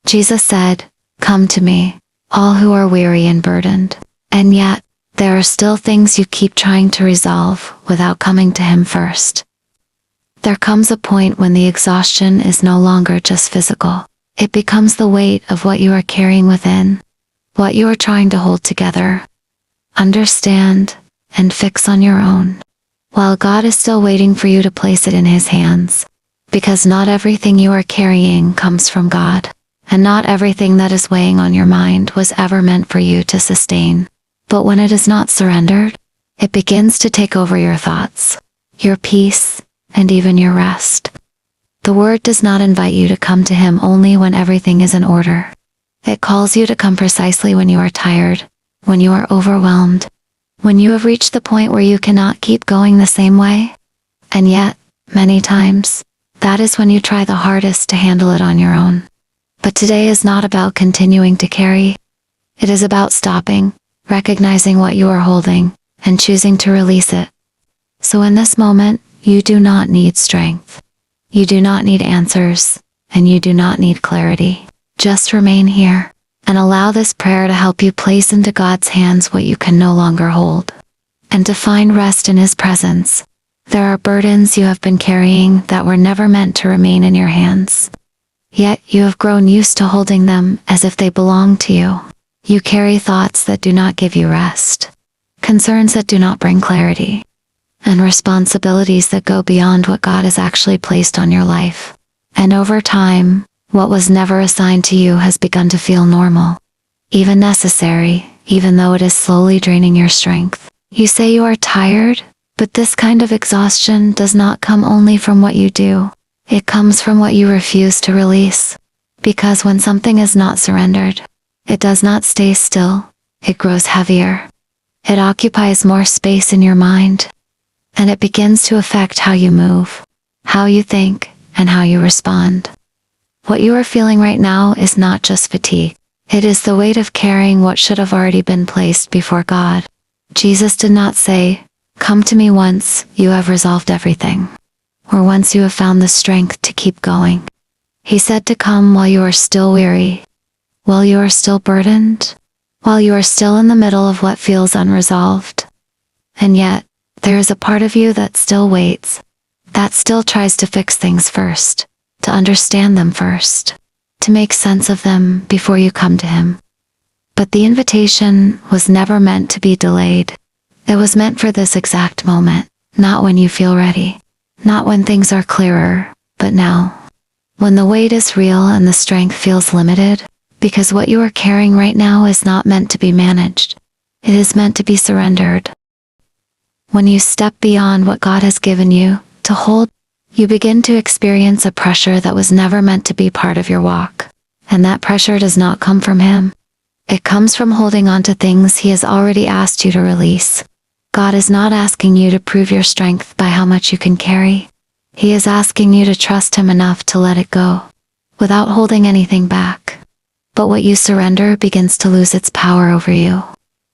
Jesus said, "Come to me, all who are weary and burdened." And yet, there are still things you keep trying to resolve without coming to Him first. There comes a point when the exhaustion is no longer just physical. It becomes the weight of what you are carrying within, what you are trying to hold together, understand, and fix on your own, while God is still waiting for you to place it in His hands. Because not everything you are carrying comes from God, and not everything that is weighing on your mind was ever meant for you to sustain. But when it is not surrendered, it begins to take over your thoughts, your peace, and even your rest. The Word does not invite you to come to Him only when everything is in order. It calls you to come precisely when you are tired, when you are overwhelmed, when you have reached the point where you cannot keep going the same way. And yet, many times, that is when you try the hardest to handle it on your own. But today is not about continuing to carry. It is about stopping, recognizing what you are holding, and choosing to release it. So in this moment, you do not need strength. You do not need answers, and you do not need clarity. Just remain here, and allow this prayer to help you place into God's hands what you can no longer hold, and to find rest in His presence. There are burdens you have been carrying that were never meant to remain in your hands. Yet you have grown used to holding them as if they belong to you. You carry thoughts that do not give you rest, concerns that do not bring clarity, and responsibilities that go beyond what God has actually placed on your life. And over time, what was never assigned to you has begun to feel normal, even necessary, even though it is slowly draining your strength. You say you are tired, but this kind of exhaustion does not come only from what you do. It comes from what you refuse to release. Because when something is not surrendered, it does not stay still, it grows heavier. It occupies more space in your mind, and it begins to affect how you move, how you think, and how you respond. What you are feeling right now is not just fatigue. It is the weight of carrying what should have already been placed before God. Jesus did not say, "Come to me once you have resolved everything," or once you have found the strength to keep going. He said to come while you are still weary, while you are still burdened, while you are still in the middle of what feels unresolved. And yet, there is a part of you that still waits, that still tries to fix things first, to understand them first, to make sense of them before you come to Him. But the invitation was never meant to be delayed. It was meant for this exact moment, not when you feel ready, not when things are clearer, but now. When the weight is real and the strength feels limited, because what you are carrying right now is not meant to be managed. It is meant to be surrendered. When you step beyond what God has given you to hold, you begin to experience a pressure that was never meant to be part of your walk. And that pressure does not come from Him. It comes from holding on to things He has already asked you to release. God is not asking you to prove your strength by how much you can carry. He is asking you to trust Him enough to let it go, without holding anything back. But what you surrender begins to lose its power over you.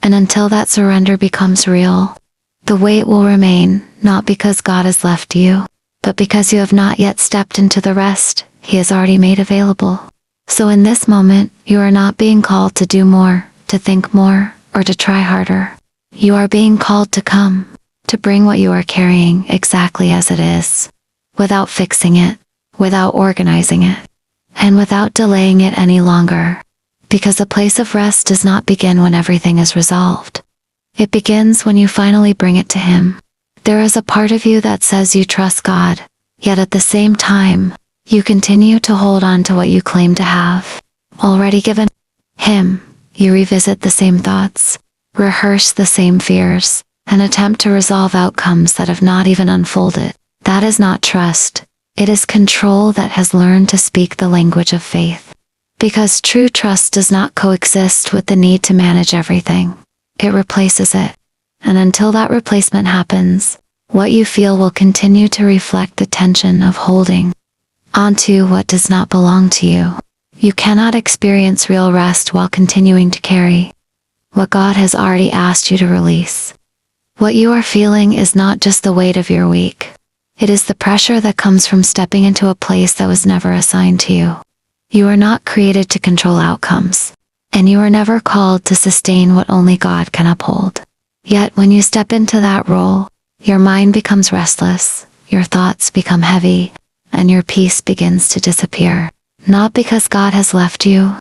And until that surrender becomes real, the weight will remain, not because God has left you, but because you have not yet stepped into the rest He has already made available. So in this moment, you are not being called to do more, to think more, or to try harder. You are being called to come, to bring what you are carrying exactly as it is, without fixing it, without organizing it, and without delaying it any longer. Because a place of rest does not begin when everything is resolved. It begins when you finally bring it to Him. There is a part of you that says you trust God, yet at the same time, you continue to hold on to what you claim to have already given Him. You revisit the same thoughts, rehearse the same fears, and attempt to resolve outcomes that have not even unfolded. That is not trust. It is control that has learned to speak the language of faith. Because true trust does not coexist with the need to manage everything. It replaces it. And until that replacement happens, what you feel will continue to reflect the tension of holding onto what does not belong to you. You cannot experience real rest while continuing to carry what God has already asked you to release. What you are feeling is not just the weight of your week. It is the pressure that comes from stepping into a place that was never assigned to you. You are not created to control outcomes, and you are never called to sustain what only God can uphold. Yet when you step into that role, your mind becomes restless, your thoughts become heavy, and your peace begins to disappear. Not because God has left you,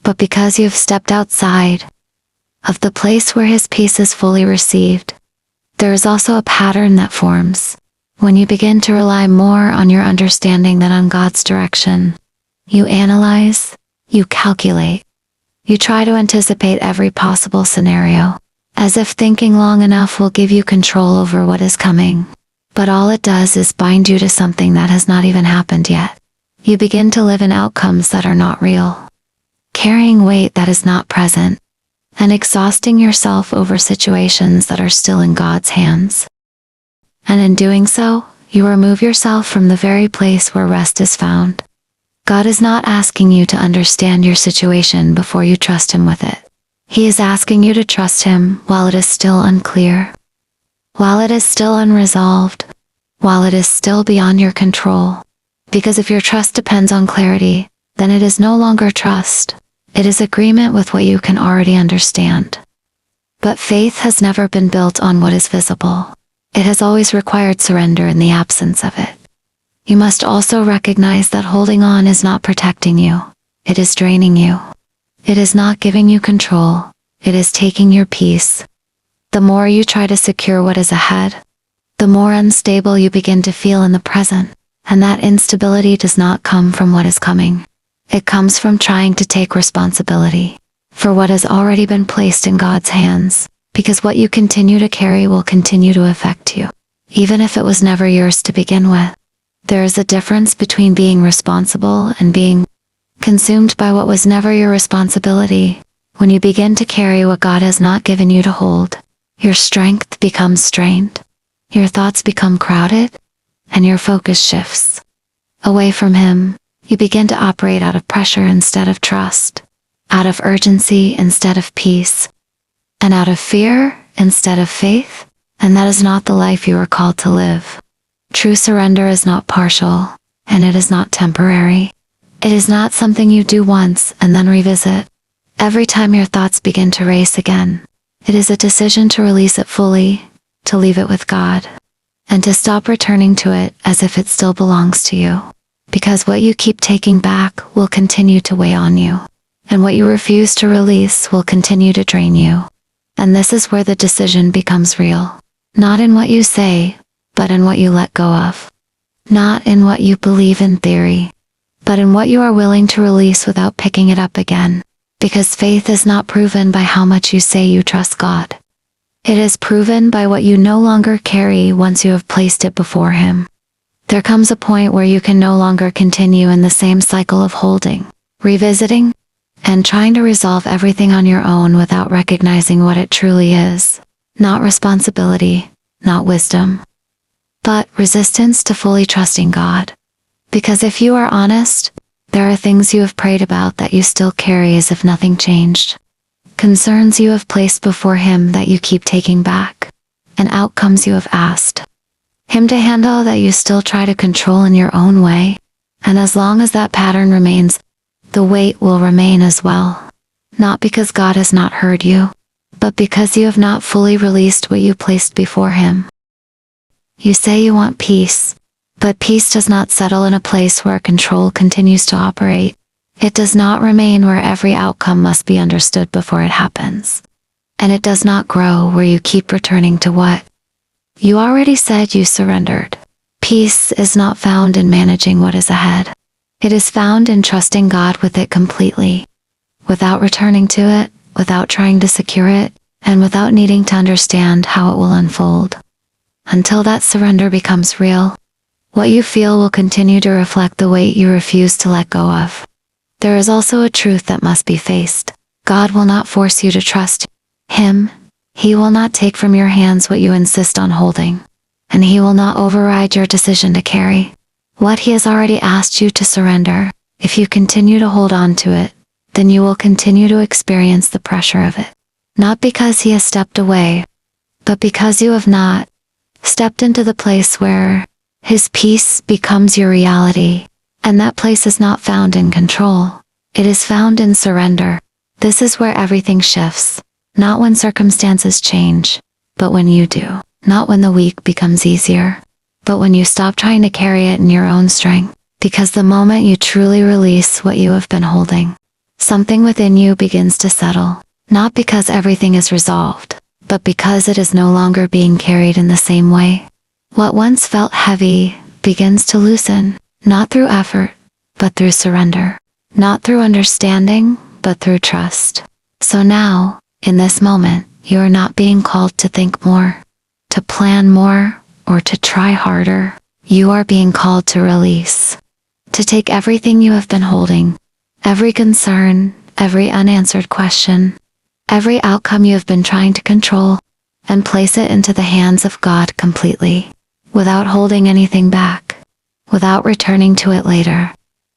but because you have stepped outside of the place where His peace is fully received. There is also a pattern that forms. When you begin to rely more on your understanding than on God's direction, you analyze, you calculate, you try to anticipate every possible scenario, as if thinking long enough will give you control over what is coming. But all it does is bind you to something that has not even happened yet. You begin to live in outcomes that are not real, carrying weight that is not present, and exhausting yourself over situations that are still in God's hands. And in doing so, you remove yourself from the very place where rest is found. God is not asking you to understand your situation before you trust Him with it. He is asking you to trust Him while it is still unclear, while it is still unresolved, while it is still beyond your control. Because if your trust depends on clarity, then it is no longer trust. It is agreement with what you can already understand. But faith has never been built on what is visible. It has always required surrender in the absence of it. You must also recognize that holding on is not protecting you. It is draining you. It is not giving you control. It is taking your peace. The more you try to secure what is ahead, the more unstable you begin to feel in the present. And that instability does not come from what is coming. It comes from trying to take responsibility for what has already been placed in God's hands, because what you continue to carry will continue to affect you, even if it was never yours to begin with. There is a difference between being responsible and being consumed by what was never your responsibility. When you begin to carry what God has not given you to hold, your strength becomes strained, your thoughts become crowded, and your focus shifts away from Him. You begin to operate out of pressure instead of trust, out of urgency instead of peace, and out of fear instead of faith. And that is not the life you are called to live. True surrender is not partial, and it is not temporary. It is not something you do once and then revisit every time your thoughts begin to race again. It is a decision to release it fully, to leave it with God, and to stop returning to it as if it still belongs to you. Because what you keep taking back will continue to weigh on you, and what you refuse to release will continue to drain you. And this is where the decision becomes real. Not in what you say, but in what you let go of. Not in what you believe in theory, but in what you are willing to release without picking it up again. Because faith is not proven by how much you say you trust God. It is proven by what you no longer carry once you have placed it before Him. There comes a point where you can no longer continue in the same cycle of holding, revisiting, and trying to resolve everything on your own without recognizing what it truly is. Not responsibility, not wisdom, but resistance to fully trusting God. Because if you are honest, there are things you have prayed about that you still carry as if nothing changed. Concerns you have placed before Him that you keep taking back, and outcomes you have asked Him to handle that you still try to control in your own way. And as long as that pattern remains, the weight will remain as well. Not because God has not heard you, but because you have not fully released what you placed before Him. You say you want peace, but peace does not settle in a place where control continues to operate. It does not remain where every outcome must be understood before it happens. And it does not grow where you keep returning to what you already said you surrendered. Peace is not found in managing what is ahead. It is found in trusting God with it completely, without returning to it, without trying to secure it, and without needing to understand how it will unfold. Until that surrender becomes real, what you feel will continue to reflect the weight you refuse to let go of. There is also a truth that must be faced. God will not force you to trust Him. He will not take from your hands what you insist on holding, and He will not override your decision to carry what He has already asked you to surrender. If you continue to hold on to it, then you will continue to experience the pressure of it. Not because He has stepped away, but because you have not stepped into the place where His peace becomes your reality. And that place is not found in control. It is found in surrender. This is where everything shifts. Not when circumstances change, but when you do. Not when the week becomes easier, but when you stop trying to carry it in your own strength. Because the moment you truly release what you have been holding, something within you begins to settle. Not because everything is resolved, but because it is no longer being carried in the same way. What once felt heavy begins to loosen, not through effort, but through surrender. Not through understanding, but through trust. So now, in this moment, you are not being called to think more, to plan more, or to try harder. You are being called to release. To take everything you have been holding, every concern, every unanswered question, every outcome you have been trying to control, and place it into the hands of God completely, without holding anything back, without returning to it later,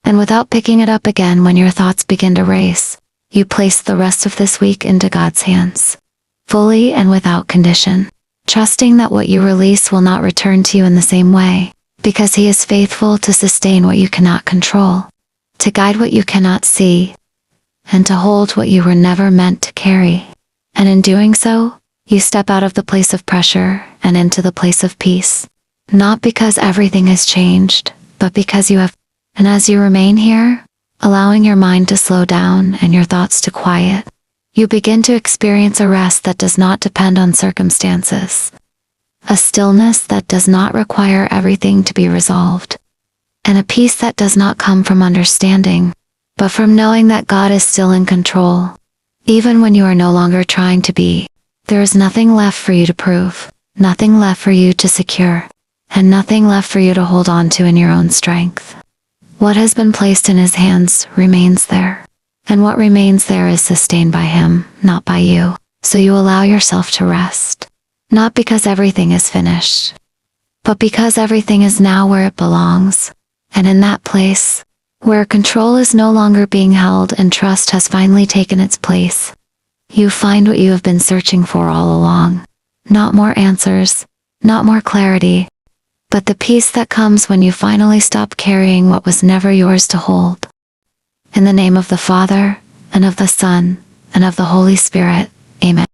and without picking it up again when your thoughts begin to race. You place the rest of this week into God's hands, fully and without condition, trusting that what you release will not return to you in the same way, because He is faithful to sustain what you cannot control, to guide what you cannot see, and to hold what you were never meant to carry. And in doing so, you step out of the place of pressure and into the place of peace. Not because everything has changed, but because you have. And as you remain here, allowing your mind to slow down and your thoughts to quiet, you begin to experience a rest that does not depend on circumstances. A stillness that does not require everything to be resolved. And a peace that does not come from understanding, but from knowing that God is still in control. Even when you are no longer trying to be, there is nothing left for you to prove, nothing left for you to secure, and nothing left for you to hold on to in your own strength. What has been placed in His hands remains there, and what remains there is sustained by Him, not by you. So you allow yourself to rest, not because everything is finished, but because everything is now where it belongs, and in that place, where control is no longer being held and trust has finally taken its place, you find what you have been searching for all along. Not more answers, not more clarity, but the peace that comes when you finally stop carrying what was never yours to hold. In the name of the Father, and of the Son, and of the Holy Spirit, Amen.